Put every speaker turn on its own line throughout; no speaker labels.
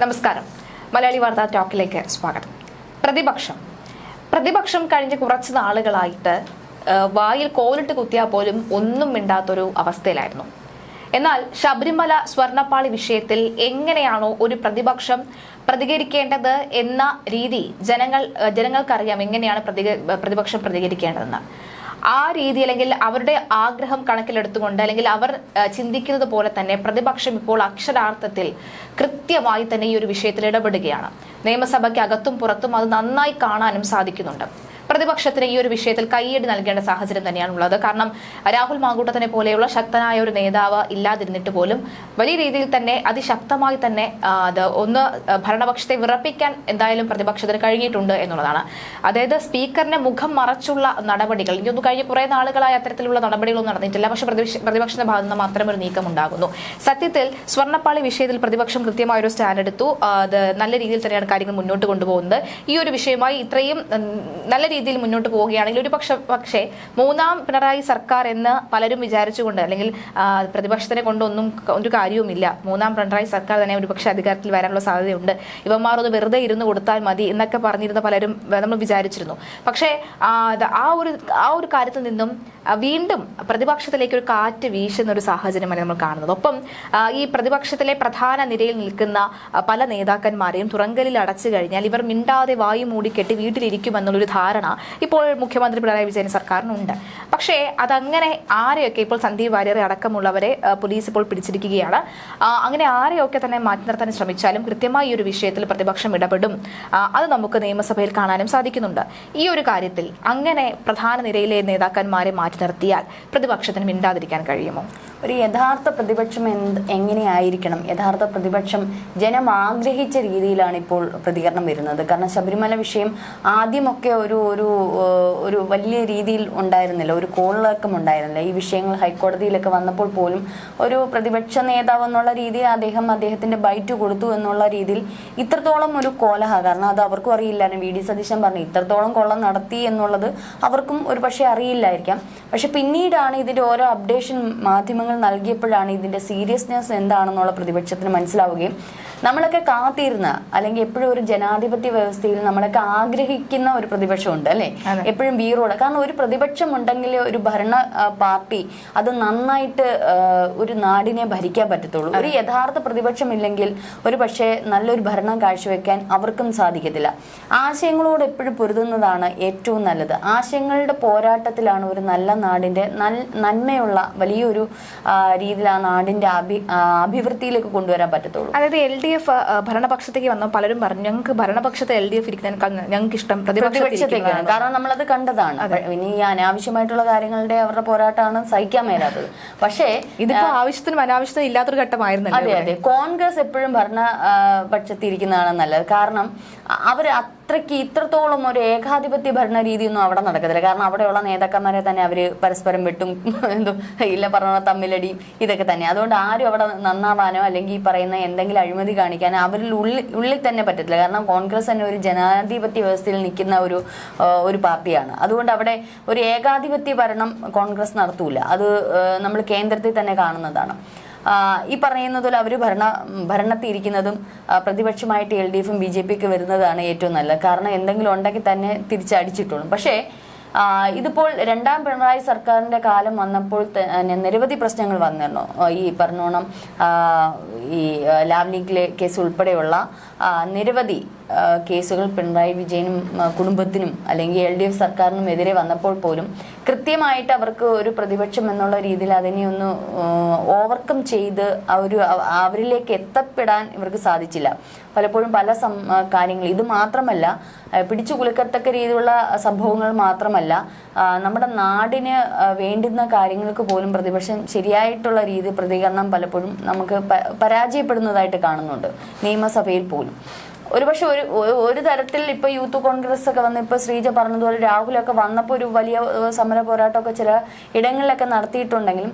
നമസ്കാരം. മലയാളി വാർത്താ ടോക്കിലേക്ക് സ്വാഗതം. പ്രതിപക്ഷം കഴിഞ്ഞ കുറച്ച് നാളുകളായിട്ട് വായിൽ കോലിട്ട് കുത്തിയാൽ പോലും ഒന്നും മിണ്ടാത്തൊരു അവസ്ഥയിലായിരുന്നു. എന്നാൽ ശബരിമല സ്വർണ്ണപ്പാളി വിഷയത്തിൽ എങ്ങനെയാണോ ഒരു പ്രതിപക്ഷം പ്രതികരിക്കേണ്ടത് എന്ന രീതി ജനങ്ങൾക്കറിയാം എങ്ങനെയാണ് പ്രതിപക്ഷം പ്രതികരിക്കേണ്ടതെന്ന്. ആ രീതി അല്ലെങ്കിൽ അവരുടെ ആഗ്രഹം കണക്കിലെടുത്തുകൊണ്ട് അല്ലെങ്കിൽ അവർ ചിന്തിക്കുന്നത് പോലെ തന്നെ പ്രതിപക്ഷം ഇപ്പോൾ അക്ഷരാർത്ഥത്തിൽ കൃത്യമായി തന്നെ ഈ ഒരു വിഷയത്തിൽ ഇടപെടുകയാണ്. നിയമസഭയ്ക്ക് അകത്തും പുറത്തും അത് നന്നായി കാണാനും സാധിക്കുന്നുണ്ട്. പ്രതിപക്ഷത്തിന് ഈ ഒരു വിഷയത്തിൽ കൈയടി നൽകേണ്ട സാഹചര്യം തന്നെയാണുള്ളത്. കാരണം രാഹുൽ മാങ്കൂട്ടത്തിനെ പോലെയുള്ള ശക്തനായ ഒരു നേതാവ് ഇല്ലാതിരുന്നിട്ട് പോലും വലിയ രീതിയിൽ തന്നെ അതിശക്തമായി തന്നെ ഒന്ന് ഭരണപക്ഷത്തെ വിറപ്പിക്കാൻ എന്തായാലും പ്രതിപക്ഷത്തിന് കഴിഞ്ഞിട്ടുണ്ട് എന്നുള്ളതാണ്. അതായത് സ്പീക്കറിന്റെ മുഖം മറച്ചുള്ള നടപടികൾ ഇനിയൊന്നും കഴിഞ്ഞ കുറെ നാളുകളായി അത്തരത്തിലുള്ള നടപടികളൊന്നും നടന്നിട്ടില്ല. പക്ഷെ പ്രതിപക്ഷത്തിന്റെ ഭാഗത്ത് നിന്ന് മാത്രം ഒരു നീക്കം ഉണ്ടാകുന്നു. സത്യത്തിൽ സ്വർണ്ണപ്പാളി വിഷയത്തിൽ പ്രതിപക്ഷം കൃത്യമായ ഒരു സ്റ്റാൻഡ് എടുത്തു. അത് നല്ല രീതിയിൽ തന്നെയാണ് കാര്യങ്ങൾ മുന്നോട്ട് കൊണ്ടുപോകുന്നത്. ഈ ഒരു വിഷയമായി ഇത്രയും നല്ല രീതിയിൽ മുന്നോട്ട് പോവുകയാണെങ്കിൽ പക്ഷേ മൂന്നാം പിണറായി സർക്കാർ എന്ന് പലരും വിചാരിച്ചുകൊണ്ട് അല്ലെങ്കിൽ പ്രതിപക്ഷത്തിനെ കൊണ്ടൊന്നും ഒരു കാര്യവുമില്ല. മൂന്നാം പിണറായി സർക്കാർ തന്നെ ഒരുപക്ഷെ അധികാരത്തിൽ വരാനുള്ള സാധ്യതയുണ്ട്. ഇവന്മാർ ഒന്ന് വെറുതെ ഇരുന്ന് കൊടുത്താൽ മതി എന്നൊക്കെ പറഞ്ഞിരുന്ന പലരും നമ്മൾ വിചാരിച്ചിരുന്നു. പക്ഷേ ആ ഒരു കാര്യത്തിൽ നിന്നും വീണ്ടും പ്രതിപക്ഷത്തിലേക്ക് ഒരു കാറ്റ് വീശുന്ന ഒരു സാഹചര്യമാണ് നമ്മൾ കാണുന്നത്. ഒപ്പം ഈ പ്രതിപക്ഷത്തിലെ പ്രധാന നിരയിൽ നിൽക്കുന്ന പല നേതാക്കന്മാരെയും തുറങ്കലിൽ അടച്ചു കഴിഞ്ഞാൽ ഇവർ മിണ്ടാതെ വായു മൂടിക്കെട്ടി വീട്ടിലിരിക്കുമെന്നുള്ളൊരു ധാരണ ഇപ്പോൾ മുഖ്യമന്ത്രി പിണറായി വിജയൻ സർക്കാരിനുണ്ട്. പക്ഷേ അതങ്ങനെ ആരെയൊക്കെ ഇപ്പോൾ സന്ദീപ് വാര്യരെ അടക്കമുള്ളവരെ പോലീസ് ഇപ്പോൾ പിടിച്ചിരിക്കുകയാണ്. അങ്ങനെ ആരെയൊക്കെ തന്നെ മാറ്റി നിർത്താൻ ശ്രമിച്ചാലും കൃത്യമായി ഈ ഒരു വിഷയത്തിൽ പ്രതിപക്ഷം ഇടപെടും. അത് നമുക്ക് നിയമസഭയിൽ കാണാനും സാധിക്കുന്നുണ്ട്. ഈ ഒരു കാര്യത്തിൽ അങ്ങനെ പ്രധാന നിരയിലെ നേതാക്കന്മാരെ മാറ്റി നിർത്തിയാൽ പ്രതിപക്ഷത്തിന് മിണ്ടാതിരിക്കാൻ കഴിയുമോ?
ഒരു യഥാർത്ഥ പ്രതിപക്ഷം എങ്ങനെയായിരിക്കണം? യഥാർത്ഥ പ്രതിപക്ഷം ജനം ആഗ്രഹിച്ച രീതിയിലാണ് ഇപ്പോൾ പ്രതികരണം വരുന്നത്. കാരണം ശബരിമല വിഷയം ആദ്യമൊക്കെ ഒരു വലിയ രീതിയിൽ ഉണ്ടായിരുന്നില്ല, ഒരു കോളിളക്കം ഉണ്ടായിരുന്നില്ല. ഈ വിഷയങ്ങൾ ഹൈക്കോടതിയിലൊക്കെ വന്നപ്പോൾ പോലും ഒരു പ്രതിപക്ഷ നേതാവ് എന്നുള്ള രീതിയിൽ അദ്ദേഹത്തിന്റെ ബൈറ്റ് കൊടുത്തു എന്നുള്ള രീതിയിൽ ഇത്രത്തോളം ഒരു കോലഹ. കാരണം അത് അവർക്കും അറിയില്ലായിരുന്നു. വി ഡി സതീശൻ പറഞ്ഞു ഇത്രത്തോളം കൊള്ളം നടത്തി എന്നുള്ളത് അവർക്കും ഒരു പക്ഷേ അറിയില്ലായിരിക്കാം. പക്ഷെ പിന്നീടാണ് ഇതിന്റെ ഓരോ അപ്ഡേഷൻ മാധ്യമങ്ങൾ നൽകിയപ്പോഴാണ് ഇതിന്റെ സീരിയസ്നെസ് എന്താണെന്നുള്ള പ്രതിപക്ഷത്തിന് മനസ്സിലാവുകയും നമ്മളൊക്കെ കാത്തിരുന്ന അല്ലെങ്കിൽ എപ്പോഴും ഒരു ജനാധിപത്യ വ്യവസ്ഥയിൽ നമ്മളൊക്കെ ആഗ്രഹിക്കുന്ന ഒരു പ്രതിപക്ഷമുണ്ട് അല്ലെ, എപ്പോഴും വീറോടെ. കാരണം ഒരു പ്രതിപക്ഷം ഉണ്ടെങ്കിൽ ഒരു ഭരണ പാർട്ടി അത് നന്നായിട്ട് ഒരു നാടിനെ ഭരിക്കാൻ പറ്റത്തുള്ളൂ. ഒരു യഥാർത്ഥ പ്രതിപക്ഷം ഇല്ലെങ്കിൽ ഒരു പക്ഷേ നല്ലൊരു ഭരണം കാഴ്ചവെക്കാൻ അവർക്കും സാധിക്കത്തില്ല. ആശയങ്ങളോട് എപ്പോഴും പൊരുതുന്നതാണ് ഏറ്റവും നല്ലത്. ആശയങ്ങളുടെ പോരാട്ടത്തിലാണ് ഒരു നല്ല നാടിന്റെ നന്മയുള്ള വലിയൊരു രീതിയിൽ ആ നാടിന്റെ അഭിവൃദ്ധിയിലേക്ക് കൊണ്ടുവരാൻ പറ്റത്തുള്ളൂ.
അതായത് LDF ഭരണപക്ഷത്തേക്ക് വന്ന പലരും പറഞ്ഞു ഞങ്ങൾക്ക് ഭരണപക്ഷത്തെ LDF ഇരിക്കുന്നതിനേക്കാൾ ഞങ്ങൾക്ക് ഇഷ്ടം
പ്രതിപക്ഷത്തേക്കാണ്. കാരണം നമ്മളത് കണ്ടതാണ്. ഇനി ഈ അനാവശ്യമായിട്ടുള്ള കാര്യങ്ങളുടെ അവരുടെ പോരാട്ടമാണ് സഹിക്കാൻ മേലാത്തത്. പക്ഷേ
ഇതിപ്പോ ആവശ്യത്തിനും അനാവശ്യത്തിനും ഇല്ലാത്തൊരു ഘട്ടമായിരുന്നു.
അതെ, കോൺഗ്രസ് എപ്പോഴും ഭരണപക്ഷത്തിരിക്കുന്നതാണ് നല്ലത്. കാരണം അവർ അത്രയ്ക്ക് ഇത്രത്തോളം ഒരു ഏകാധിപത്യ ഭരണ രീതിയൊന്നും അവിടെ നടക്കത്തില്ല. കാരണം അവിടെയുള്ള നേതാക്കന്മാരെ തന്നെ അവര് പരസ്പരം വെട്ടും, എന്തോ ഇല്ല പറഞ്ഞ തമ്മിലടിയും ഇതൊക്കെ തന്നെ. അതുകൊണ്ട് ആരും അവിടെ നന്നാവാനോ അല്ലെങ്കിൽ ഈ പറയുന്ന എന്തെങ്കിലും അഴിമതി കാണിക്കാനോ അവരിൽ ഉള്ളിൽ തന്നെ പറ്റത്തില്ല. കാരണം കോൺഗ്രസ് തന്നെ ഒരു ജനാധിപത്യ വ്യവസ്ഥയിൽ നിൽക്കുന്ന ഒരു പാർട്ടിയാണ്. അതുകൊണ്ട് അവിടെ ഒരു ഏകാധിപത്യ ഭരണം കോൺഗ്രസ് നടത്തൂല. അത് നമ്മൾ കേന്ദ്രത്തിൽ തന്നെ കാണുന്നതാണ്. ഈ പറയുന്നതുപോലെ അവർ ഭരണത്തിൽ ഇരിക്കുന്നതും പ്രതിപക്ഷമായിട്ട് LDFും BJP ഒക്കെ വരുന്നതാണ് ഏറ്റവും നല്ലത്. കാരണം എന്തെങ്കിലും ഉണ്ടെങ്കിൽ തന്നെ തിരിച്ചടിച്ചിട്ടുള്ളൂ. പക്ഷേ ഇതിപ്പോൾ രണ്ടാം പിണറായി സർക്കാരിന്റെ കാലം വന്നപ്പോൾ നിരവധി പ്രശ്നങ്ങൾ വന്നിരുന്നു. ഈ പറഞ്ഞോണം ഈ ലാവ്ലിൻ കേസ് ഉൾപ്പെടെയുള്ള നിരവധി കേസുകൾ പിണറായി വിജയനും കുടുംബത്തിനും അല്ലെങ്കിൽ LDF സർക്കാരിനും എതിരെ വന്നപ്പോൾ പോലും കൃത്യമായിട്ട് അവർക്ക് ഒരു പ്രതിപക്ഷം എന്നുള്ള രീതിയിൽ അതിനെ ഒന്ന് ഓവർകം ചെയ്ത് അവരിലേക്ക് എത്തപ്പെടാൻ ഇവർക്ക് സാധിച്ചില്ല. പലപ്പോഴും പല കാര്യങ്ങൾ ഇത് മാത്രമല്ല, പിടിച്ചു കുലുക്കത്തക്ക രീതിയിലുള്ള സംഭവങ്ങൾ മാത്രമല്ല, നമ്മുടെ നാടിന് വേണ്ടുന്ന കാര്യങ്ങൾക്ക് പോലും പ്രതിപക്ഷം ശരിയായിട്ടുള്ള രീതി പ്രതികരണം പലപ്പോഴും നമുക്ക് പരാജയപ്പെടുന്നതായിട്ട് കാണുന്നുണ്ട് നിയമസഭയിൽ പോലും. ഒരുപക്ഷെ ഒരു തരത്തിൽ ഇപ്പൊ യൂത്ത് കോൺഗ്രസ് ഒക്കെ വന്ന് ഇപ്പൊ ശ്രീജ പറഞ്ഞതുപോലെ രാഹുലൊക്കെ വന്നപ്പോൾ ഒരു വലിയ സമര പോരാട്ടമൊക്കെ ചില ഇടങ്ങളിലൊക്കെ നടത്തിയിട്ടുണ്ടെങ്കിലും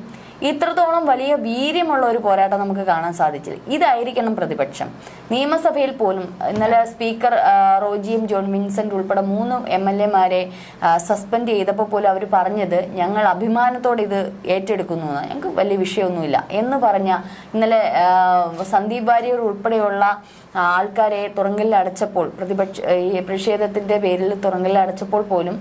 ഇത്രത്തോളം വലിയ വീര്യമുള്ള ഒരു പോരാട്ടം നമുക്ക് കാണാൻ സാധിച്ചില്ല. ഇതായിരിക്കണം പ്രതിപക്ഷം. നിയമസഭയിൽ പോലും ഇന്നലെ സ്പീക്കർ റോജിയും ജോൺ വിൻസെന്റ് ഉൾപ്പെടെ 3 MLA-മാരെ സസ്പെൻഡ് ചെയ്തപ്പോൾ പോലും അവർ പറഞ്ഞത് ഞങ്ങൾ അഭിമാനത്തോടെ ഇത് ഏറ്റെടുക്കുന്നു, ഞങ്ങൾക്ക് വലിയ വിഷയമൊന്നുമില്ല എന്ന് പറഞ്ഞ ഇന്നലെ സന്ദീപ് വാര്യർ ഉൾപ്പെടെയുള്ള ആൾക്കാരെ തുറങ്കലിൽ അടച്ചപ്പോൾ, ഈ പ്രതിഷേധത്തിന്റെ പേരിൽ തുറങ്കലിൽ അടച്ചപ്പോൾ പോലും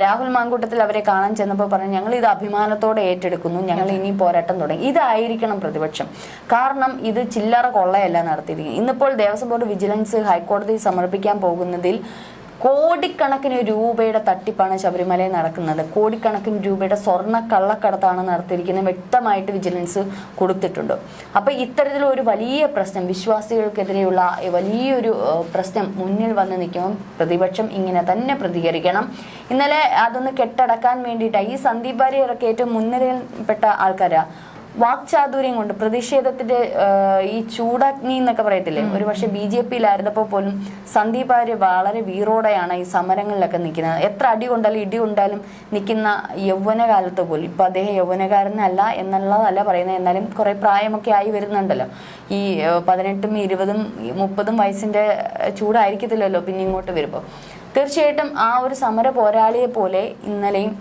രാഹുൽ മാങ്കൂട്ടത്തിൽ അവരെ കാണാൻ ചെന്നപ്പോൾ പറഞ്ഞു, ഞങ്ങൾ ഇത് അഭിമാനത്തോടെ ഏറ്റെടുക്കുന്നു, ഞങ്ങൾ ഇനി പോരാട്ടം തുടങ്ങി. ഇതായിരിക്കണം പ്രതിപക്ഷം. കാരണം ഇത് ചില്ലറ കൊള്ളയല്ല നടത്തിയിരിക്കുന്നത്. ഇന്നിപ്പോൾ ദേവസ്വം ബോർഡ് വിജിലൻസ് ഹൈക്കോടതിയിൽ സമർപ്പിക്കാൻ പോകുന്നതിൽ കോടിക്കണക്കിന് രൂപയുടെ തട്ടിപ്പാണ് ശബരിമലയിൽ നടക്കുന്നത്. കോടിക്കണക്കിന് രൂപയുടെ സ്വർണ്ണ കള്ളക്കടത്താണ് നടത്തിയിരിക്കുന്നത്, വ്യക്തമായിട്ട് വിജിലൻസ് കൊടുത്തിട്ടുണ്ട്. അപ്പൊ ഇത്തരത്തിലൊരു വലിയ പ്രശ്നം, വിശ്വാസികൾക്കെതിരെയുള്ള വലിയൊരു പ്രശ്നം മുന്നിൽ വന്ന് നിൽക്കുമ്പോൾ പ്രതിപക്ഷം ഇങ്ങനെ തന്നെ പ്രതികരിക്കണം. ഇന്നലെ അതൊന്ന് കെട്ടടക്കാൻ വേണ്ടിയിട്ടാണ് ഈ സന്ദീപ് വാര്യരൊക്കെ ഏറ്റവും മുൻനിരയിൽപ്പെട്ട ആൾക്കാരാ. വാക്ചാതുര്യം കൊണ്ട് പ്രതിഷേധത്തിന്റെ ഈ ചൂടാഗ്നി എന്നൊക്കെ പറയത്തില്ലേ, ഒരു പക്ഷെ BJP-യിലായിരുന്നപ്പോൾ പോലും സന്ദീപ് വാര്യർ വളരെ വീറോടെയാണ് ഈ സമരങ്ങളിലൊക്കെ നിൽക്കുന്നത്. എത്ര അടി കൊണ്ടാലും ഇടി കൊണ്ടാലും നിൽക്കുന്ന യൗവനകാലത്ത് പോലും. ഇപ്പൊ അദ്ദേഹം യൗവനകാരനല്ല എന്നുള്ളതല്ല പറയുന്നത്, എന്നാലും കുറെ പ്രായമൊക്കെ ആയി വരുന്നുണ്ടല്ലോ. ഈ 18, 20, 30 വയസ്സിന്റെ ചൂടായിരിക്കത്തില്ലല്ലോ പിന്നെ ഇങ്ങോട്ട് വരുമ്പോൾ. തീർച്ചയായിട്ടും ആ ഒരു സമര പോരാളിയെ പോലെ ഇന്നലെയും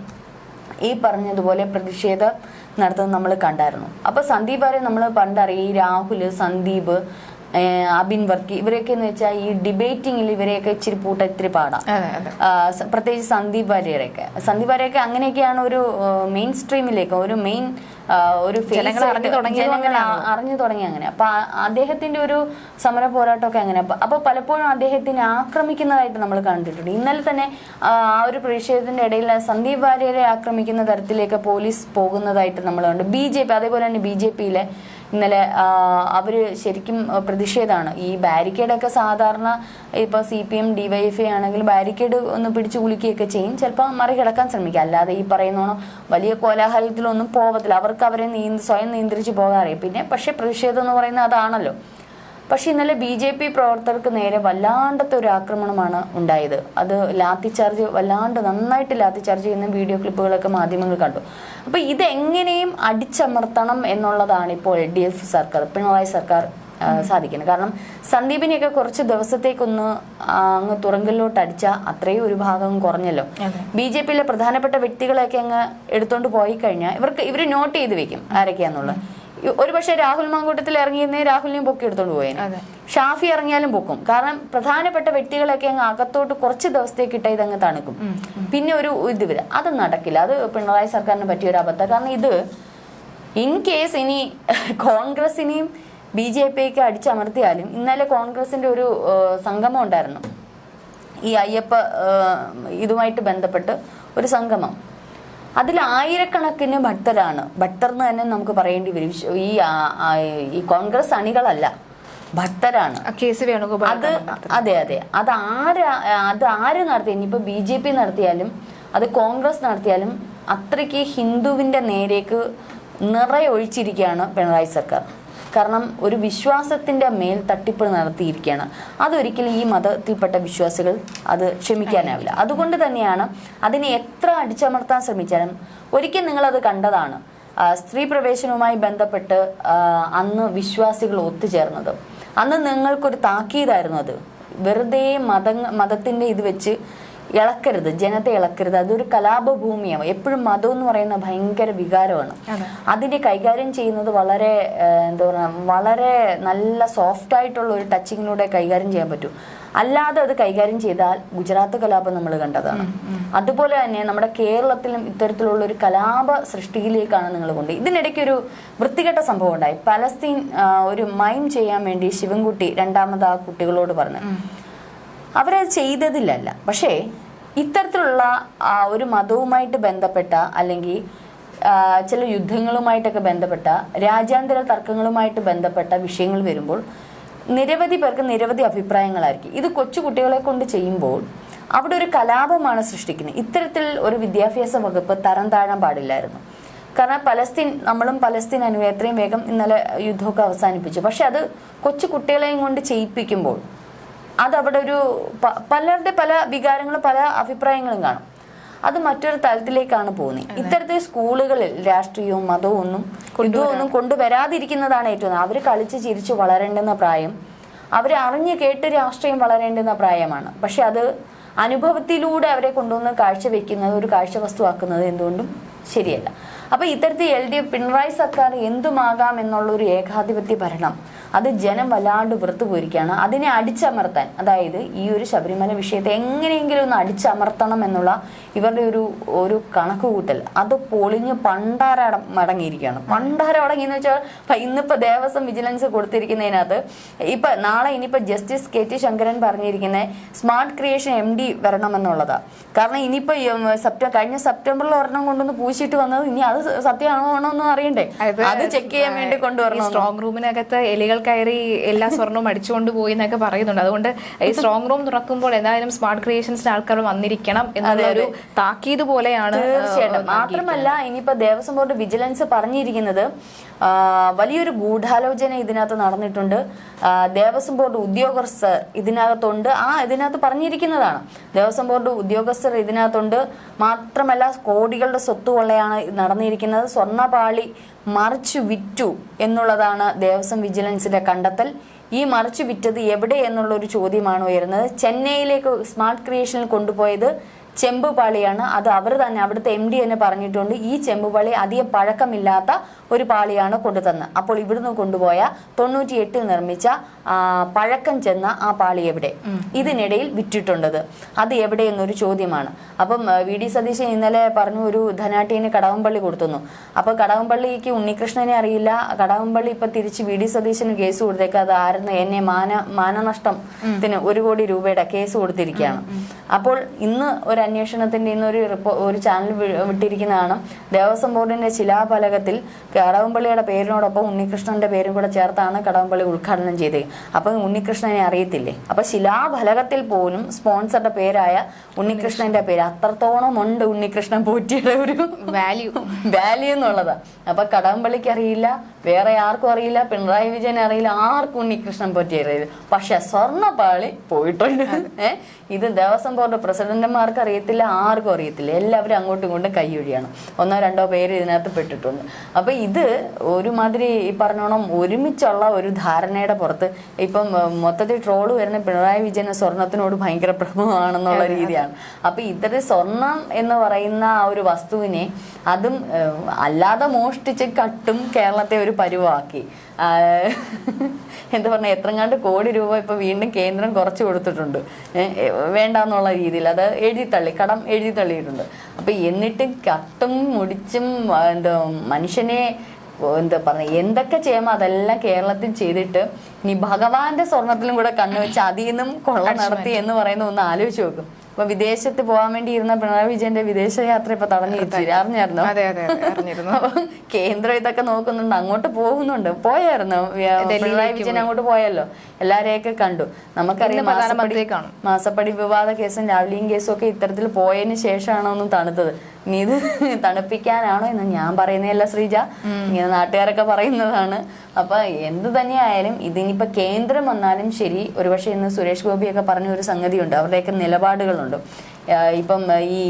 ഈ പറഞ്ഞതുപോലെ പ്രതിഷേധം നടത്തുന്നത് നമ്മൾ കണ്ടായിരുന്നു. അപ്പൊ സന്ദീപ് വാര്യർ നമ്മൾ പണ്ടറിയാം, ഈ രാഹുല്, സന്ദീപ്, അബിൻ വർക്കി ഇവരെയൊക്കെ എന്ന് വെച്ചാൽ ഈ ഡിബേറ്റിങ്ങിൽ ഇവരെയൊക്കെ ഇച്ചിരി ഇത്തിരി പാടാം. പ്രത്യേകിച്ച് സന്ദീപ് വാര്യരൊക്കെ അങ്ങനെയൊക്കെയാണ് ഒരു മെയിൻ സ്ട്രീമിലേക്ക്, ഒരു മെയിൻ ഒരു ജനങ്ങൾ അറിഞ്ഞു തുടങ്ങി അങ്ങനെ. അപ്പൊ അദ്ദേഹത്തിന്റെ ഒരു സമര പോരാട്ടമൊക്കെ അങ്ങനെ. അപ്പൊ പലപ്പോഴും അദ്ദേഹത്തിനെ ആക്രമിക്കുന്നതായിട്ട് നമ്മൾ കണ്ടിട്ടുണ്ട്. ഇന്നലെ തന്നെ ആ ഒരു പ്രതിഷേധത്തിന്റെ ഇടയിൽ സന്ദീപ് വാര്യരെ ആക്രമിക്കുന്ന തരത്തിലേക്ക് പോലീസ് പോകുന്നതായിട്ട് നമ്മൾ കണ്ടു. BJP അതേപോലെ തന്നെ BJP-യിലെ ഇന്നലെ അവര് ശരിക്കും പ്രതിഷേധമാണ്. ഈ ബാരിക്കേഡൊക്കെ സാധാരണ ഇപ്പൊ CPM DYFI ആണെങ്കിൽ ബാരിക്കേഡ് ഒന്ന് പിടിച്ചു കുലുക്കുകയൊക്കെ ചെയ്യും, ചിലപ്പോൾ മറികടക്കാൻ ശ്രമിക്കുക. അല്ലാതെ ഈ പറയുന്നോണം വലിയ കോലാഹലത്തിലൊന്നും പോകത്തില്ല. അവർക്ക് അവരെ സ്വയം നിയന്ത്രിച്ച് പോകാറിയാം. പിന്നെ പക്ഷെ പ്രതിഷേധം എന്ന് പറയുന്നത് അതാണല്ലോ. പക്ഷെ ഇന്നലെ BJP പ്രവർത്തകർക്ക് നേരെ വല്ലാണ്ടത്തെ ഒരു ആക്രമണമാണ് ഉണ്ടായത്. അത് ലാത്തിചാർജ്, നന്നായിട്ട് ലാത്തിചാർജ് ചെയ്യുന്ന വീഡിയോ ക്ലിപ്പുകളൊക്കെ മാധ്യമങ്ങൾ കണ്ടു. അപ്പൊ ഇതെങ്ങനെയും അടിച്ചമർത്തണം എന്നുള്ളതാണ് ഇപ്പോൾ LDF സർക്കാർ, പിണറായി സർക്കാർ സാധിക്കുന്നത്. കാരണം സന്ദീപിനെയൊക്കെ കുറച്ച് ദിവസത്തേക്കൊന്ന് അങ്ങ് തുറങ്കലിലോട്ട് അടിച്ചാൽ അത്രയും ഒരു ഭാഗം കുറഞ്ഞല്ലോ. BJP-യിലെ പ്രധാനപ്പെട്ട വ്യക്തികളെയൊക്കെ അങ്ങ് എടുത്തോണ്ട് പോയി കഴിഞ്ഞാൽ ഇവര് നോട്ട് ചെയ്ത് വെക്കും ആരൊക്കെയാന്നുള്ളത്. ഒരു പക്ഷെ രാഹുൽ മാങ്കൂട്ടത്തിൽ ഇറങ്ങിയിരുന്നേ രാഹുലിനെയും പൊക്കി എടുത്തോണ്ട് പോയേനെ. ഷാഫി ഇറങ്ങിയാലും പൊക്കും. കാരണം പ്രധാനപ്പെട്ട വ്യക്തികളൊക്കെ അങ്ങ് അകത്തോട്ട് കുറച്ച് ദിവസത്തേക്ക് ഇട്ട ഇതങ്ങ് തണുക്കും. പിന്നെ ഒരു ഇത് വരും, അത് നടക്കില്ല. അത് പിണറായി സർക്കാരിന് പറ്റിയ ഒരു അബദ്ധം. കാരണം ഇത് ഇൻ കേസ് ഇനി കോൺഗ്രസിനെയും BJP-ക്ക് അടിച്ചമർത്തിയാലും, ഇന്നലെ കോൺഗ്രസിന്റെ ഒരു സംഗമം ഉണ്ടായിരുന്നു, ഈ അയ്യപ്പ ഇതുമായിട്ട് ബന്ധപ്പെട്ട് ഒരു സംഗമം. അതിൽ ആയിരക്കണക്കിന് ഭക്തരാണ്. ഭക്തർ എന്ന് തന്നെ നമുക്ക് പറയേണ്ടി വരും. ഈ കോൺഗ്രസ് അണികളല്ല, ഭക്തരാണ്. അത് അതെ അത് ആര് നടത്തി, ഇനിയിപ്പോ BJP നടത്തിയാലും അത് കോൺഗ്രസ് നടത്തിയാലും അത്രയ്ക്ക് ഹിന്ദുവിന്റെ നേരേക്ക് നിറയൊഴിച്ചിരിക്കുകയാണ് പിണറായി സർക്കാർ. കാരണം ഒരു വിശ്വാസത്തിന്റെ മേൽ തട്ടിപ്പ് നടത്തിയിരിക്കുകയാണ്. അതൊരിക്കലും ഈ മതത്തിൽപ്പെട്ട വിശ്വാസികൾ അത് ക്ഷമിക്കാനാവില്ല. അതുകൊണ്ട് തന്നെയാണ് അതിനെ എത്ര അടിച്ചമർത്താൻ ശ്രമിച്ചാലും, ഒരിക്കൽ നിങ്ങളത് കണ്ടതാണ്, സ്ത്രീ പ്രവേശനവുമായി ബന്ധപ്പെട്ട് അന്ന് വിശ്വാസികൾ ഒത്തുചേർന്നത്. അന്ന് നിങ്ങൾക്കൊരു താക്കീതായിരുന്നു അത്. വെറുതെ മതത്തിന്റെ ഇത് വെച്ച് ഇളക്കരുത്, ജനത്തെ ഇളക്കരുത്. അതൊരു കലാപഭൂമിയാണ്. എപ്പോഴും മതം എന്ന് പറയുന്ന ഭയങ്കര വികാരമാണ്. അതിനെ കൈകാര്യം ചെയ്യുന്നത് വളരെ വളരെ നല്ല സോഫ്റ്റ് ആയിട്ടുള്ള ഒരു ടച്ചിങ്ങിലൂടെ കൈകാര്യം ചെയ്യാൻ പറ്റും. അല്ലാതെ അത് കൈകാര്യം ചെയ്താൽ ഗുജറാത്ത് കലാപം നമ്മൾ കണ്ടതാണ്. അതുപോലെ തന്നെ നമ്മുടെ കേരളത്തിലും ഇത്തരത്തിലുള്ള ഒരു കലാപ സൃഷ്ടിയിലേക്കാണ് നിങ്ങൾ കൊണ്ട്. ഇതിനിടയ്ക്ക് ഒരു വൃത്തികെട്ട സംഭവം ഉണ്ടായി. പലസ്തീൻ ഒരു മൈം ചെയ്യാൻ വേണ്ടി ശിവൻകുട്ടി രണ്ടാമത് ആ കുട്ടികളോട് പറഞ്ഞു. അവരത് ചെയ്തതിലല്ല, പക്ഷേ ഇത്തരത്തിലുള്ള ഒരു മതവുമായിട്ട് ബന്ധപ്പെട്ട അല്ലെങ്കിൽ ചില യുദ്ധങ്ങളുമായിട്ടൊക്കെ ബന്ധപ്പെട്ട രാജ്യാന്തര തർക്കങ്ങളുമായിട്ട് ബന്ധപ്പെട്ട വിഷയങ്ങൾ വരുമ്പോൾ നിരവധി പേർക്ക് നിരവധി അഭിപ്രായങ്ങളായിരിക്കും. ഇത് കൊച്ചു കുട്ടികളെ കൊണ്ട് ചെയ്യുമ്പോൾ അവിടെ ഒരു കലാപമാണ് സൃഷ്ടിക്കുന്നത്. ഇത്തരത്തിൽ ഒരു വിദ്യാഭ്യാസ വകുപ്പ് തരം താഴാൻ പാടില്ലായിരുന്നു. കാരണം നമ്മളും പലസ്തീൻ എത്രയും വേഗം ഇന്നലെ യുദ്ധമൊക്കെ അവസാനിപ്പിച്ചു. പക്ഷെ അത് കൊച്ചു കുട്ടികളെയും കൊണ്ട് ചെയ്യിപ്പിക്കുമ്പോൾ അതവിടെ ഒരു പലരുടെ പല വികാരങ്ങളും പല അഭിപ്രായങ്ങളും കാണും. അത് മറ്റൊരു തലത്തിലേക്കാണ് പോകുന്നത്. ഇത്തരത്തിൽ സ്കൂളുകളിൽ രാഷ്ട്രീയവും മതവും ഒന്നും കൊണ്ടുവരാതിരിക്കുന്നതാണ് ഏറ്റവും. അവർ കളിച്ച് ചിരിച്ചു വളരേണ്ടുന്ന പ്രായം, അവർ അറിഞ്ഞു കേട്ട് രാഷ്ട്രീയം വളരേണ്ടുന്ന പ്രായമാണ്. പക്ഷെ അത് അനുഭവത്തിലൂടെ അവരെ കൊണ്ടുവന്ന് കാഴ്ചവെക്കുന്നത്, ഒരു കാഴ്ചവസ്തുവാക്കുന്നത് എന്തുകൊണ്ടും ശരിയല്ല. അപ്പൊ ഇത്തരത്തിൽ LDF പിണറായി സർക്കാർ എന്തുമാകാം എന്നുള്ളൊരു ഏകാധിപത്യ ഭരണം അത് ജനം വല്ലാണ്ട് വെറുത്തു പോയിരിക്കുകയാണ്. അതിനെ അടിച്ചമർത്താൻ, അതായത് ഈ ഒരു ശബരിമല വിഷയത്തെ എങ്ങനെയെങ്കിലും ഒന്ന് അടിച്ചമർത്തണം എന്നുള്ള ഇവരുടെ ഒരു കണക്കുകൂട്ടൽ അത് പൊളിഞ്ഞ് മടങ്ങിയിരിക്കുകയാണ്. മടങ്ങിയെന്ന് വെച്ചാൽ ഇന്നിപ്പോ ദേവസ്വം വിജിലൻസ് കൊടുത്തിരിക്കുന്നതിനകത്ത് നാളെ ഇനിയിപ്പോ ജസ്റ്റിസ് KT ശങ്കരൻ പറഞ്ഞിരിക്കുന്നത് സ്മാർട്ട് ക്രിയേഷൻ MD വരണമെന്നുള്ളതാ. കാരണം ഇനിയിപ്പോ കഴിഞ്ഞ സെപ്റ്റംബറിൽ ഒരെണ്ണം കൊണ്ടൊന്ന് പൂശിയിട്ട് വന്നത് ഇനി അത് സത്യമാണോ ആണോന്നും അറിയണ്ടേ, അത് ചെക്ക് ചെയ്യാൻ വേണ്ടി കൊണ്ടുവരണം.
സ്ട്രോങ് റൂമിനകത്ത് എലികൾ കയറി എല്ലാ സ്വർണവും അടിച്ചുകൊണ്ട് പോയി എന്നൊക്കെ പറയുന്നുണ്ട്. അതുകൊണ്ട് ഈ സ്ട്രോങ് റൂം തുറക്കുമ്പോൾ എന്തായാലും സ്മാർട്ട് ക്രിയേഷൻസിന് ആൾക്കാർ വന്നിരിക്കണം എന്നുള്ള ഒരു താക്കീത് പോലെയാണ്.
തീർച്ചയായിട്ടും. മാത്രമല്ല ഇനിയിപ്പോ ദേവസ്വം ബോർഡ് വിജിലൻസ് പറഞ്ഞിരിക്കുന്നത് വലിയൊരു ഗൂഢാലോചന ഇതിനകത്ത് നടന്നിട്ടുണ്ട്. ദേവസ്വം ബോർഡ് ഉദ്യോഗസ്ഥർ ഇതിനകത്തുണ്ട്. ഇതിനകത്ത് പറഞ്ഞിരിക്കുന്നതാണ്. ദേവസ്വം ബോർഡ് ഉദ്യോഗസ്ഥർ ഇതിനകത്തുണ്ട്. മാത്രമല്ല കോടികളുടെ സ്വത്ത് കൊള്ളയാണ് നടന്നിരിക്കുന്നത്. സ്വർണ്ണപാളി മറിച്ചു വിറ്റു എന്നുള്ളതാണ് ദേവസ്വം വിജിലൻസിന്റെ കണ്ടെത്തൽ. ഈ മറിച്ചു വിറ്റത് എവിടെ എന്നുള്ള ഒരു ചോദ്യമാണ് ഉയരുന്നത്. ചെന്നൈയിലേക്ക് സ്മാർട്ട് ക്രിയേഷനിൽ കൊണ്ടുപോയത് ചെമ്പുപാളിയാണ്. അത് അവർ തന്നെ അവിടുത്തെ MD തന്നെ പറഞ്ഞിട്ടുണ്ട്. ഈ ചെമ്പുപാളി അധികം പഴക്കമില്ലാത്ത ഒരു പാളിയാണ് കൊണ്ടുതന്നത്. അപ്പോൾ ഇവിടുന്ന് കൊണ്ടുപോയ 98-ൽ നിർമ്മിച്ച പഴക്കം ചെന്ന ആ പാളി എവിടെ? ഇതിനിടയിൽ വിറ്റിട്ടുണ്ടത് അത് എവിടെ എന്നൊരു ചോദ്യമാണ്. അപ്പം VD സതീശൻ ഇന്നലെ പറഞ്ഞു ഒരു ധനാട്യന് കടകംപള്ളി കൊടുത്തുന്നു. അപ്പൊ കടകംപള്ളിക്ക് ഉണ്ണികൃഷ്ണനെ അറിയില്ല. കടകംപള്ളി ഇപ്പൊ തിരിച്ച് VD സതീശന് കേസ് കൊടുത്തേക്ക് അത് ആരെന്ന് എന്നെ മാനനഷ്ടത്തിന് 1 കോടി രൂപയുടെ കേസ് കൊടുത്തിരിക്കുകയാണ്. അപ്പോൾ ഇന്ന് ഒരു അന്വേഷണത്തിന്റെ ഒരു ചാനൽ വിട്ടിരിക്കുന്നതാണ്. ദേവസ്വം ബോർഡിന്റെ ശിലാഫലകത്തിൽ കടകംപള്ളിയുടെ പേരിനോടൊപ്പം ഉണ്ണികൃഷ്ണന്റെ പേരും കൂടെ ചേർത്താണ് കടകംപള്ളി ഉദ്ഘാടനം ചെയ്തത്. അപ്പൊ ഉണ്ണികൃഷ്ണനെ അറിയത്തില്ലേ? അപ്പൊ ശിലാഫലകത്തിൽ പോലും സ്പോൺസറുടെ പേരായ ഉണ്ണികൃഷ്ണന്റെ പേര് അത്രത്തോളം ഉണ്ട് ഉണ്ണികൃഷ്ണൻ പോറ്റിയുടെ ഒരു വാല്യൂ എന്നുള്ളതാ. അപ്പൊ കടകംപള്ളിക്ക് അറിയില്ല, വേറെ ആർക്കും അറിയില്ല, പിണറായി വിജയൻ അറിയില്ല, ആർക്കും ഉണ്ണികൃഷ്ണൻ പോറ്റി അറിയില്ല. പക്ഷെ സ്വർണ്ണപ്പാളി പോയിട്ടുണ്ട്. ഇത് ദേവസ്വം ബോർഡ് പ്രസിഡന്റുമാർക്ക് അറിയത്തില്ല, ആർക്കും അറിയത്തില്ല. എല്ലാവരും അങ്ങോട്ടും ഇങ്ങോട്ടും കൈയൊഴിയാണ്. 1-2 പേര് ഇതിനകത്ത് പെട്ടിട്ടുണ്ട്. അപ്പൊ ഇത് ഒരുമാതിരി ഈ പറഞ്ഞോണം ഒരുമിച്ചുള്ള ഒരു ധാരണയുടെ പുറത്ത് ഇപ്പം മൊത്തത്തിൽ ട്രോള് വരുന്ന പിണറായി വിജയന് സ്വർണത്തിനോട് ഭയങ്കര പ്രഭവമാണെന്നുള്ള രീതിയാണ്. അപ്പൊ ഇത്തരം സ്വർണം എന്ന് പറയുന്ന ആ ഒരു വസ്തുവിനെ അതും അല്ലാതെ മോഷ്ടിച്ച് കട്ടും കേരളത്തെ ഒരു പരുവാക്കി. എന്താ പറഞ്ഞ എത്രങ്ങാണ്ട് കോടി രൂപ ഇപ്പൊ വീണ്ടും കേന്ദ്രം കുറച്ച് കൊടുത്തിട്ടുണ്ട് വേണ്ടെന്നുള്ള രീതിയിൽ. അത് കടം എഴുതി തള്ളിയിട്ടുണ്ട്. അപ്പൊ എന്നിട്ട് കട്ടും മുടിച്ചും മനുഷ്യനെ എന്താ പറഞ്ഞ എന്തൊക്കെ ചെയ്യുമ്പോൾ അതെല്ലാം കേരളത്തിൽ ചെയ്തിട്ട് ഇനി ഭഗവാന്റെ സ്വർണത്തിലും കൂടെ കണ്ണുവെച്ച് അതിൽ നിന്നും കൊള്ള നടത്തി എന്ന് പറയുന്ന ഒന്ന് ആലോചിച്ച് നോക്കും. അപ്പൊ വിദേശത്ത് പോകാൻ വേണ്ടി ഇരുന്ന പിണറായി വിജയന്റെ വിദേശയാത്ര ഇപ്പൊ തടഞ്ഞു അറിഞ്ഞായിരുന്നോ? അപ്പൊ കേന്ദ്രം ഇതൊക്കെ നോക്കുന്നുണ്ട്, അങ്ങോട്ട് പോകുന്നുണ്ട്. പോയായിരുന്നു പിണറായി വിജയൻ അങ്ങോട്ട് പോയല്ലോ, എല്ലാരെയൊക്കെ കണ്ടു. നമുക്കറിയാം മാസപ്പടി വിവാദ കേസും ലാവ്ലിൻ കേസും ഒക്കെ ഇത്തരത്തിൽ പോയതിന് ശേഷമാണോ ഒന്നും തണുത്തത്. ഇനി ഇത് തണുപ്പിക്കാനാണോ എന്ന് ഞാൻ പറയുന്നതല്ല ശ്രീജ, ഇങ്ങനെ നാട്ടുകാരൊക്കെ പറയുന്നതാണ്. അപ്പൊ എന്ത് തന്നെയായാലും ഇതിനിപ്പോ കേന്ദ്രം വന്നാലും ശരി, ഒരുപക്ഷെ ഇന്ന് സുരേഷ് ഗോപിയൊക്കെ പറഞ്ഞ ഒരു സംഗതിയുണ്ട്, അവരുടെയൊക്കെ നിലപാടുകളുണ്ട്. ഇപ്പം ഈ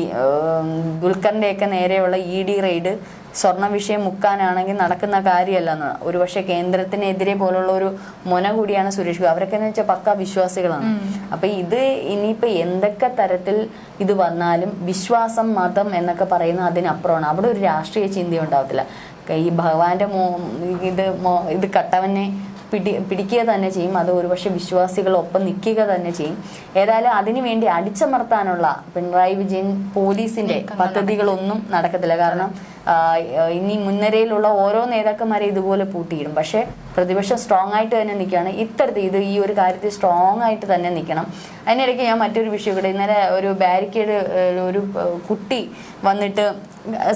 ദുൽഖറിന്റെയൊക്കെ നേരെയുള്ള ED റെയ്ഡ് സ്വർണ്ണ വിഷയം മുക്കാനാണെങ്കിൽ നടക്കുന്ന കാര്യമല്ല എന്നാണ്. ഒരുപക്ഷെ കേന്ദ്രത്തിനെതിരെ പോലുള്ള ഒരു മുന കൂടിയാണ് സുരേഷ് ഗോപി. അവരൊക്കെ എന്ന് വെച്ചാൽ പക്ക വിശ്വാസികളാണ്. അപ്പൊ ഇത് ഇനിയിപ്പോ എന്തൊക്കെ തരത്തിൽ ഇത് വന്നാലും വിശ്വാസം മതം എന്നൊക്കെ പറയുന്ന അതിനപ്പുറമാണ്. അവിടെ ഒരു രാഷ്ട്രീയ ചിന്ത ഉണ്ടാവത്തില്ല. ഈ ഭഗവാന്റെ ഇത് കട്ടവനെ പിടിക്കുക തന്നെ ചെയ്യും. അത് ഒരുപക്ഷെ വിശ്വാസികളൊപ്പം നിൽക്കുക തന്നെ ചെയ്യും. ഏതായാലും അതിനു വേണ്ടി അടിച്ചമർത്താനുള്ള പിണറായി വിജയൻ പോലീസിന്റെ പദ്ധതികളൊന്നും നടക്കത്തില്ല. കാരണം ഇനി മുൻനിരയിലുള്ള ഓരോ നേതാക്കന്മാരെ ഇതുപോലെ പൂട്ടിയിടും. പക്ഷെ പ്രതിപക്ഷം സ്ട്രോങ് ആയിട്ട് തന്നെ നിൽക്കുകയാണ്. ഇത്തരത്തിൽ ഈ ഒരു കാര്യത്തിൽ സ്ട്രോങ് ആയിട്ട് തന്നെ നിൽക്കണം. അതിനിടയ്ക്ക് ഞാൻ മറ്റൊരു വിഷയം കൂടെ, ഇന്നലെ ഒരു ബാരിക്കേഡ് ഒരു കുട്ടി വന്നിട്ട്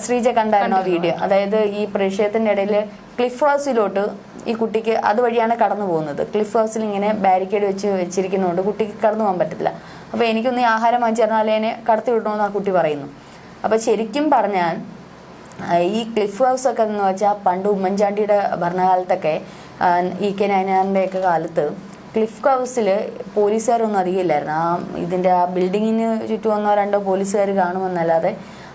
ശ്രീജ കണ്ടായിരുന്നോ വീഡിയോ? അതായത് ഈ പ്രതിഷേധത്തിന്റെ ഇടയിൽ ക്ലിഫ് ഹൗസിലോട്ട് ഈ കുട്ടിക്ക് അതുവഴിയാണ് കടന്നു പോകുന്നത്. ക്ലിഫ് ഹൗസിൽ ഇങ്ങനെ ബാരിക്കേഡ് വെച്ചിരിക്കുന്നതുകൊണ്ട് കുട്ടിക്ക് കടന്നു പോകാൻ പറ്റത്തില്ല. അപ്പോൾ എനിക്കൊന്ന് ആഹാരം വാങ്ങിച്ചു തന്നാൽ അതിനെ കടത്തി വിടണമെന്ന് ആ കുട്ടി പറയുന്നു. അപ്പോൾ ശരിക്കും പറഞ്ഞാൽ ഈ ക്ലിഫ് ഹൗസ് ഒക്കെ എന്ന് വെച്ചാൽ പണ്ട് ഉമ്മൻചാണ്ടിയുടെ ഭരണകാലത്തൊക്കെ EK നയനാറിൻ്റെയൊക്കെ കാലത്ത് ക്ലിഫ് ഹൗസിൽ പോലീസുകാരൊന്നും അധികം ഇല്ലായിരുന്നു. ഇതിൻ്റെ ആ ബിൽഡിങ്ങിന് ചുറ്റും 1-2 പോലീസുകാർ കാണുമെന്നല്ലാതെ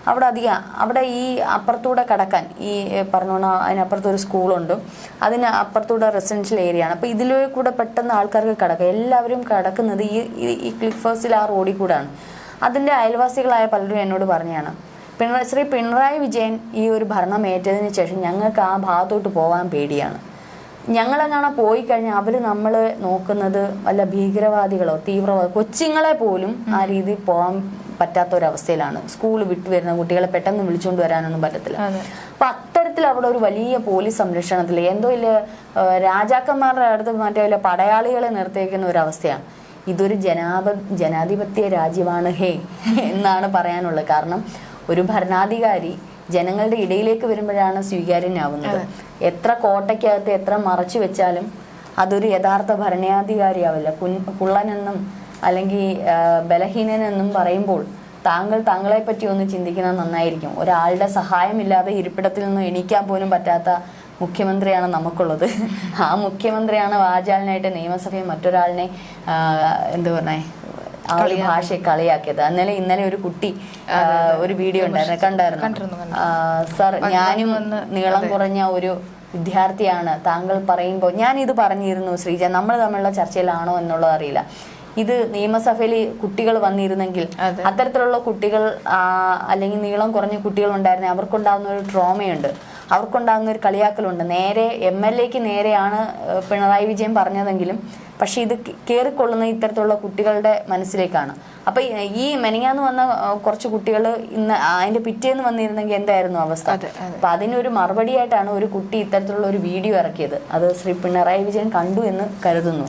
അവിടെ ഈ അപ്പുറത്തൂടെ കടക്കാൻ ഈ പറഞ്ഞോണം അതിനപ്പുറത്തൊരു സ്കൂളുണ്ട്, അതിന് അപ്പുറത്തൂടെ റെസിഡൻഷ്യൽ ഏരിയ ആണ്. അപ്പോൾ ഇതിലൂടെ കൂടെ പെട്ടെന്ന് ആൾക്കാർക്ക് കടക്കാം. എല്ലാവരും കടക്കുന്നത് ഈ ക്ലിഫ് ഹൗസിൽ ആ റോഡിൽ കൂടെയാണ്. അതിൻ്റെ അയൽവാസികളായ പലരും എന്നോട് പറഞ്ഞാണ്, ശ്രീ പിണറായി വിജയൻ ഈ ഒരു ഭരണം ഏറ്റതിന് ശേഷം ഞങ്ങൾക്ക് ആ ഭാഗത്തോട്ട് പോകാൻ പേടിയാണ്. ഞങ്ങളെങ്ങാണോ പോയി കഴിഞ്ഞാൽ അവർ നമ്മൾ നോക്കുന്നത് വല്ല ഭീകരവാദികളോ തീവ്രവാദി കൊച്ചുങ്ങളെ പോലും ആ രീതിയിൽ പോകാൻ പറ്റാത്ത ഒരവസ്ഥയിലാണ്. സ്കൂൾ വിട്ടു വരുന്ന കുട്ടികളെ പെട്ടെന്ന് വിളിച്ചുകൊണ്ട് വരാനൊന്നും പറ്റത്തില്ല. അപ്പൊ അത്തരത്തിൽ അവിടെ ഒരു വലിയ പോലീസ് സംരക്ഷണത്തിൽ എന്തോ ഇല്ല രാജാക്കന്മാരുടെ അടുത്ത് മറ്റേ വല്ല പടയാളികളെ നിർത്തിയേക്കുന്ന ഒരു അവസ്ഥയാണ്. ഇതൊരു ജനാധിപത്യ രാജ്യമാണ് ഹേ എന്നാണ് പറയാനുള്ളത്. കാരണം ഒരു ഭരണാധികാരി ജനങ്ങളുടെ ഇടയിലേക്ക് വരുമ്പോഴാണ് സ്വീകാര്യനാവുന്നത്. എത്ര കോട്ടയ്ക്കകത്ത് എത്ര മറച്ചു വെച്ചാലും അതൊരു യഥാർത്ഥ ഭരണാധികാരിയാവില്ല. കുള്ളനെന്നും അല്ലെങ്കിൽ ബലഹീനനെന്നും പറയുമ്പോൾ താങ്കളെ പറ്റി ഒന്ന് ചിന്തിക്കുന്നത് നന്നായിരിക്കും. ഒരാളുടെ സഹായമില്ലാതെ ഇരിപ്പിടത്തിൽ നിന്നും എണീക്കാൻ പോലും പറ്റാത്ത മുഖ്യമന്ത്രിയാണ് നമുക്കുള്ളത്. ആ മുഖ്യമന്ത്രിയാണ് വാചാലനായിട്ട് നിയമസഭയിൽ മറ്റൊരാളിനെ എന്താ പറഞ്ഞേ ആ ഒരു ഭാഷയെ കളിയാക്കിയത്. ഇന്നലെ ഒരു കുട്ടി ഒരു വീഡിയോ കണ്ടായിരുന്നു. സർ, ഞാനും നീളം കുറഞ്ഞ ഒരു വിദ്യാർത്ഥിയാണ്. താങ്കൾ പറയുമ്പോൾ ഞാൻ ഇത് പറഞ്ഞിരുന്നു ശ്രീജ, നമ്മൾ തമ്മിലുള്ള ചർച്ചയിലാണോ എന്നുള്ളത് അറിയില്ല. ഇത് നിയമസഭയിൽ കുട്ടികൾ വന്നിരുന്നെങ്കിൽ അത്തരത്തിലുള്ള കുട്ടികൾ അല്ലെങ്കിൽ നീളം കുറഞ്ഞ കുട്ടികൾ ഉണ്ടായിരുന്നെ അവർക്കുണ്ടാകുന്ന ഒരു ട്രോമയുണ്ട്, അവർക്കുണ്ടാകുന്ന ഒരു കളിയാക്കലുണ്ട്. നേരെ MLAക്ക് നേരെയാണ് പിണറായി വിജയൻ പറഞ്ഞതെങ്കിലും പക്ഷെ ഇത് കയറിക്കൊള്ളുന്ന ഇത്തരത്തിലുള്ള കുട്ടികളുടെ മനസ്സിലേക്കാണ്. അപ്പൊ ഈ മെനങ്ങാന്ന് വന്ന കുറച്ച് കുട്ടികൾ ഇന്ന് അതിന്റെ പിറ്റേന്ന് വന്നിരുന്നെങ്കിൽ എന്തായിരുന്നു അവസ്ഥ? അപ്പൊ അതിനൊരു മറുപടിയായിട്ടാണ് ഒരു കുട്ടി ഇത്തരത്തിലുള്ള ഒരു വീഡിയോ ഇറക്കിയത്. അത് ശ്രീ പിണറായി വിജയൻ കണ്ടു എന്ന് കരുതുന്നു.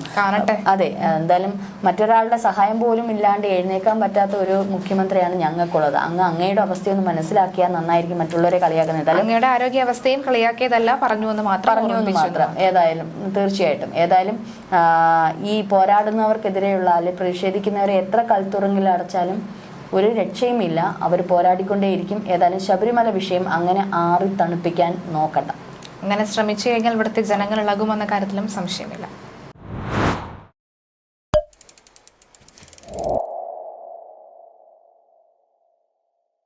അതെ, എന്തായാലും മറ്റൊരാളുടെ സഹായം പോലും ഇല്ലാണ്ട് എഴുന്നേക്കാൻ പറ്റാത്ത ഒരു മുഖ്യമന്ത്രിയാണ് ഞങ്ങൾക്കുള്ളത്. അങ്ങയുടെ അവസ്ഥയൊന്ന് മനസ്സിലാക്കിയാൽ നന്നായിരിക്കും. മറ്റുള്ളവരെ കളിയാക്കുന്നത്
അങ്ങയുടെ ആരോഗ്യാവസ്ഥയും കളിയാക്കിയതല്ല, പറഞ്ഞു എന്ന് മാത്രം.
ഏതായാലും തീർച്ചയായിട്ടും ഏതായാലും ഈ പോരാടുന്നവർക്കെതിരെയുള്ള അല്ലെങ്കിൽ പ്രതിഷേധിക്കുന്നവരെ എത്ര കൽത്തുറങ്കിൽ അടച്ചാലും ഒരു രക്ഷയുമില്ല. അവർ പോരാടിക്കൊണ്ടേയിരിക്കും. ഏതായാലും ശബരിമല വിഷയം അങ്ങനെ ആറി തണുപ്പിക്കാൻ നോക്കണ്ട.
അങ്ങനെ ശ്രമിച്ചു കഴിഞ്ഞാൽ ഇവിടുത്തെ ജനങ്ങൾ ഇളകുമെന്ന കാര്യത്തിലും സംശയമില്ല.